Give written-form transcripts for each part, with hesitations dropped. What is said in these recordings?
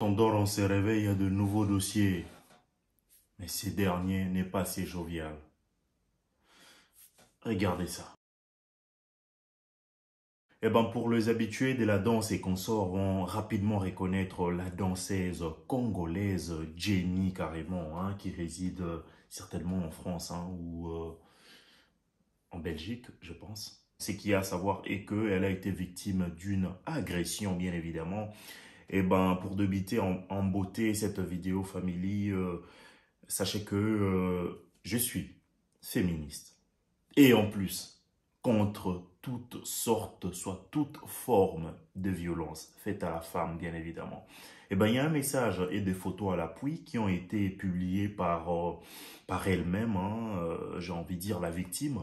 On dort, on se réveille, il y a de nouveaux dossiers. Mais ces derniers n'est pas assez jovial. Regardez ça. Eh ben, pour les habitués de la danse et consorts vont rapidement reconnaître la danseuse congolaise Jenny carrément, hein, qui réside certainement en France hein, ou en Belgique, je pense. Ce qu'il y a à savoir est qu'elle a été victime d'une agression, bien évidemment. Et ben, pour débiter en beauté cette vidéo family, sachez que je suis féministe. Et en plus, contre toutes sortes, soit toute forme de violence faite à la femme, bien évidemment. Eh bien, il y a un message et des photos à l'appui qui ont été publiées par elle-même, hein, j'ai envie de dire la victime,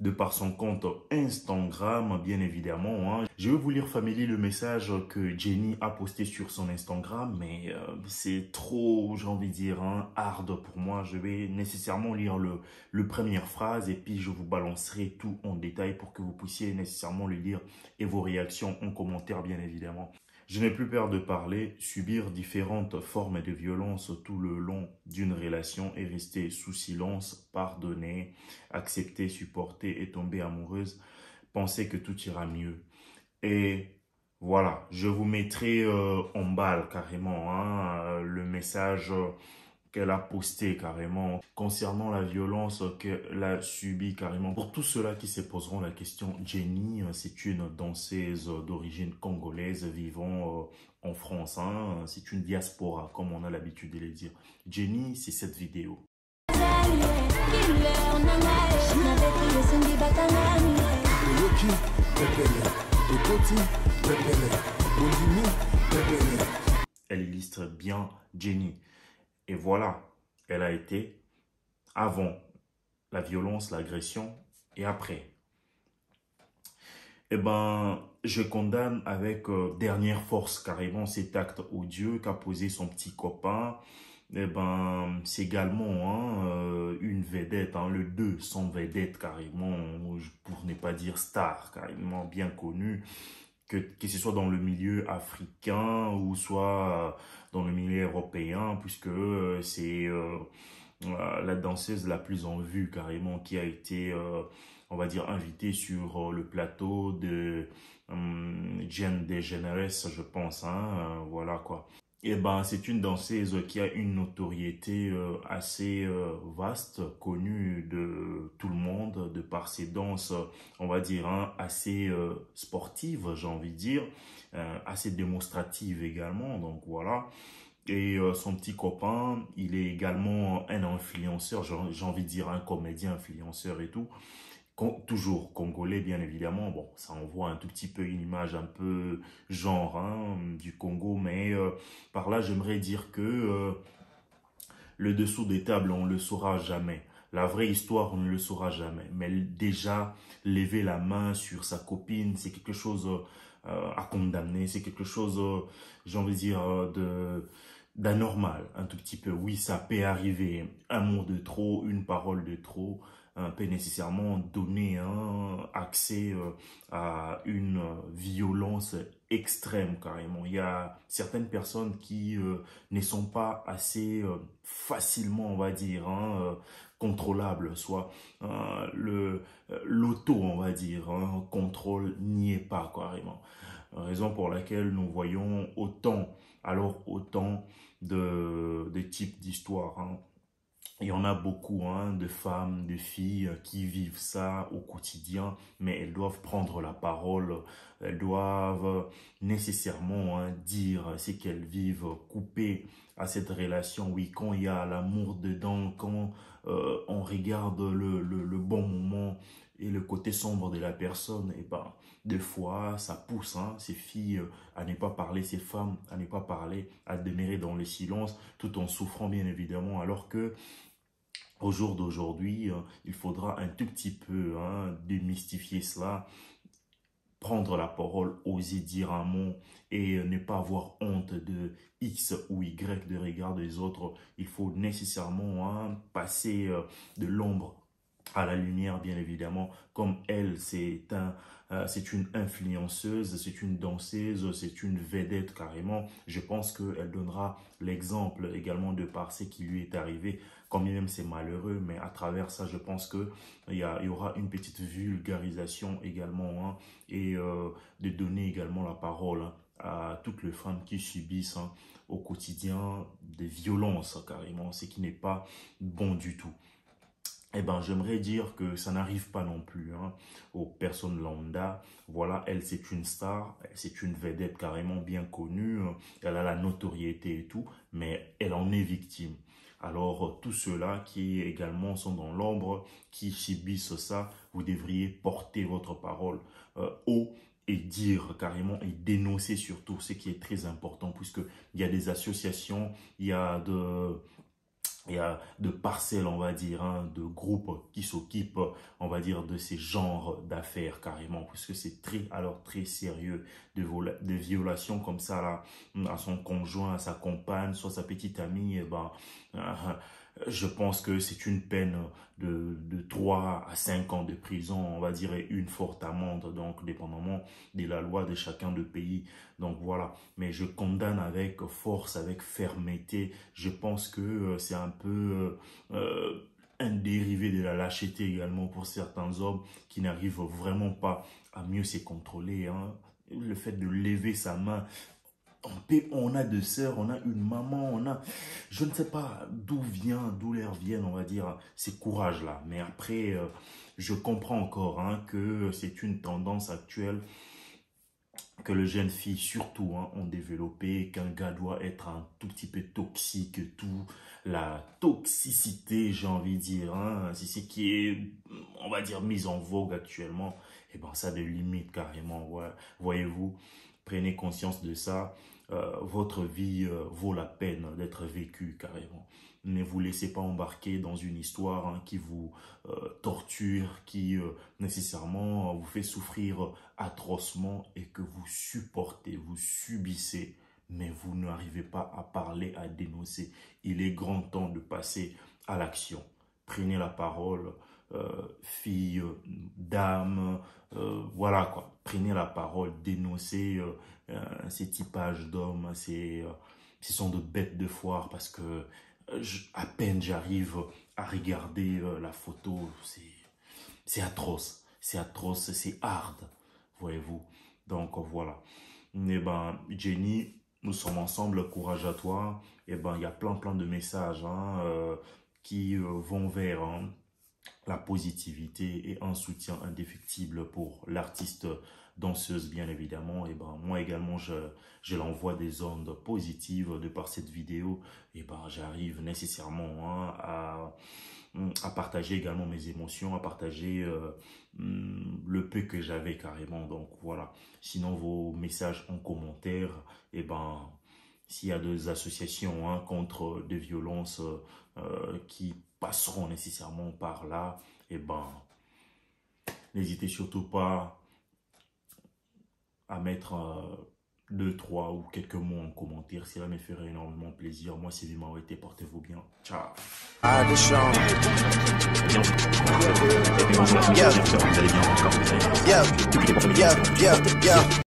de par son compte Instagram, bien évidemment. Hein. Je vais vous lire, famille, le message que Jenny a posté sur son Instagram, mais c'est trop, j'ai envie de dire, hein, hard pour moi. Je vais nécessairement lire le première phrase et puis je vous balancerai tout en détail pour que vous puissiez nécessairement le lire et vos réactions en commentaire, bien évidemment. Je n'ai plus peur de parler, subir différentes formes de violence tout le long d'une relation et rester sous silence, pardonner, accepter, supporter et tomber amoureuse, penser que tout ira mieux. Et voilà, je vous mettrai en balle carrément hein, le message qu'elle a posté carrément concernant la violence qu'elle a subie carrément. Pour tous ceux-là qui se poseront la question, Jenny, c'est une danseuse d'origine congolaise vivant en France. Hein. C'est une diaspora, comme on a l'habitude de le dire. Jenny, c'est cette vidéo. Elle illustre bien Jenny. Et voilà, elle a été avant la violence, l'agression et après. Eh ben, je condamne avec dernière force carrément cet acte odieux qu'a posé son petit copain. Eh ben, c'est également hein, une vedette, hein, le deux sont vedettes carrément, pour ne pas dire star, carrément bien connu. Que ce soit dans le milieu africain ou soit dans le milieu européen, puisque c'est la danseuse la plus en vue carrément qui a été, on va dire, invitée sur le plateau de Jane DeGeneres, je pense, hein, voilà quoi. Et ben, c'est une danseuse qui a une notoriété assez vaste, connue de tout le monde, de par ses danses, on va dire, hein, assez sportives, j'ai envie de dire, assez démonstratives également, donc voilà. Et son petit copain, il est également un influenceur, j'ai envie de dire un comédien influenceur et tout. Toujours congolais, bien évidemment. Bon, ça envoie un tout petit peu une image un peu genre hein, du Congo, mais par là, j'aimerais dire que le dessous des tables, on ne le saura jamais. La vraie histoire, on ne le saura jamais. Mais déjà, lever la main sur sa copine, c'est quelque chose à condamner. C'est quelque chose, j'ai envie de dire, d'anormal, un tout petit peu. Oui, ça peut arriver. Un mot de trop, une parole de trop, peut nécessairement donner un accès à une violence extrême carrément. Il y a certaines personnes qui ne sont pas assez facilement, on va dire, hein, contrôlables, soit l'auto, on va dire, hein, contrôle n'y est pas carrément. Raison pour laquelle nous voyons autant de types d'histoires. Hein. Il y en a beaucoup hein, de femmes, de filles qui vivent ça au quotidien, mais elles doivent prendre la parole, elles doivent nécessairement hein, dire ce qu'elles vivent, couper à cette relation. Oui, quand il y a l'amour dedans, quand on regarde le bon moment et le côté sombre de la personne, et ben, des fois, ça pousse hein, ces filles à ne pas parler, ces femmes à ne pas parler, à demeurer dans le silence, tout en souffrant bien évidemment, alors que au jour d'aujourd'hui, il faudra un tout petit peu hein, démystifier cela, prendre la parole, oser dire un mot et ne pas avoir honte de X ou Y de regard des autres. Il faut nécessairement hein, passer de l'ombre à la lumière, bien évidemment, comme elle, c'est une influenceuse, c'est une danseuse, c'est une vedette carrément. Je pense qu'elle donnera l'exemple également de par ce qui lui est arrivé, quand bien même c'est malheureux, mais à travers ça, je pense qu'il y aura une petite vulgarisation également, hein, et de donner également la parole, hein, à toutes les femmes qui subissent, hein, au quotidien des violences, hein, carrément, ce qui n'est pas bon du tout. Eh ben, j'aimerais dire que ça n'arrive pas non plus, hein, aux personnes lambda. Voilà, elle, c'est une star, c'est une vedette carrément bien connue, elle a la notoriété et tout, mais elle en est victime. Alors, tous ceux-là qui également sont dans l'ombre, qui subissent ça, vous devriez porter votre parole haut et dire carrément et dénoncer surtout ce qui est très important, puisque il y a des associations, il y a de parcelles, on va dire, hein, de groupes qui s'occupent, on va dire, de ces genres d'affaires carrément, puisque c'est très sérieux de violations comme ça là, à son conjoint, à sa compagne, soit sa petite amie, et ben, je pense que c'est une peine de 3 à 5 ans de prison, on va dire, et une forte amende, donc dépendamment de la loi de chacun de pays. Donc voilà, mais je condamne avec force, avec fermeté. Je pense que c'est un peu un dérivé de la lâcheté également pour certains hommes qui n'arrivent vraiment pas à mieux se contrôler, hein. Le fait de lever sa main, on a deux sœurs, on a une maman, je ne sais pas d'où leur viennent, on va dire, ces courages-là. Mais après, je comprends encore, hein, que c'est une tendance actuelle que les jeunes filles surtout, hein, ont développé, qu'un gars doit être un tout petit peu toxique, tout la toxicité, j'ai envie de dire, hein, c'est ce qui est, on va dire, mis en vogue actuellement. Et ben ça a des limites carrément, ouais. Voyez-vous, prenez conscience de ça. Votre vie vaut la peine d'être vécue carrément. Ne vous laissez pas embarquer dans une histoire, hein, qui vous torture, qui nécessairement vous fait souffrir atrocement et que vous supportez, vous subissez, mais vous n'arrivez pas à parler, à dénoncer. Il est grand temps de passer à l'action. Prenez la parole, filles, dames, voilà quoi. Prenez la parole, dénoncez ces typages d'hommes, ce sont de bêtes de foire, parce que à peine j'arrive à regarder la photo, c'est atroce, c'est hard, voyez-vous. Donc voilà. Eh ben, Jenny, nous sommes ensemble, courage à toi. Eh ben, il y a plein de messages, hein, qui vont vers, hein, la positivité et un soutien indéfectible pour l'artiste danseuse, bien évidemment. Et ben moi également, je l'envoie des ondes positives de par cette vidéo. Et ben j'arrive nécessairement, hein, à partager également mes émotions, à partager le peu que j'avais carrément. Donc voilà. Sinon, vos messages en commentaire, et ben s'il y a des associations, hein, contre des violences qui passeront nécessairement par là, et ben n'hésitez surtout pas à mettre 2, 3 ou quelques mots en commentaire. Cela me ferait énormément plaisir. Moi, c'est Vima Wete. Portez-vous bien. Ciao. Vous allez bien encore.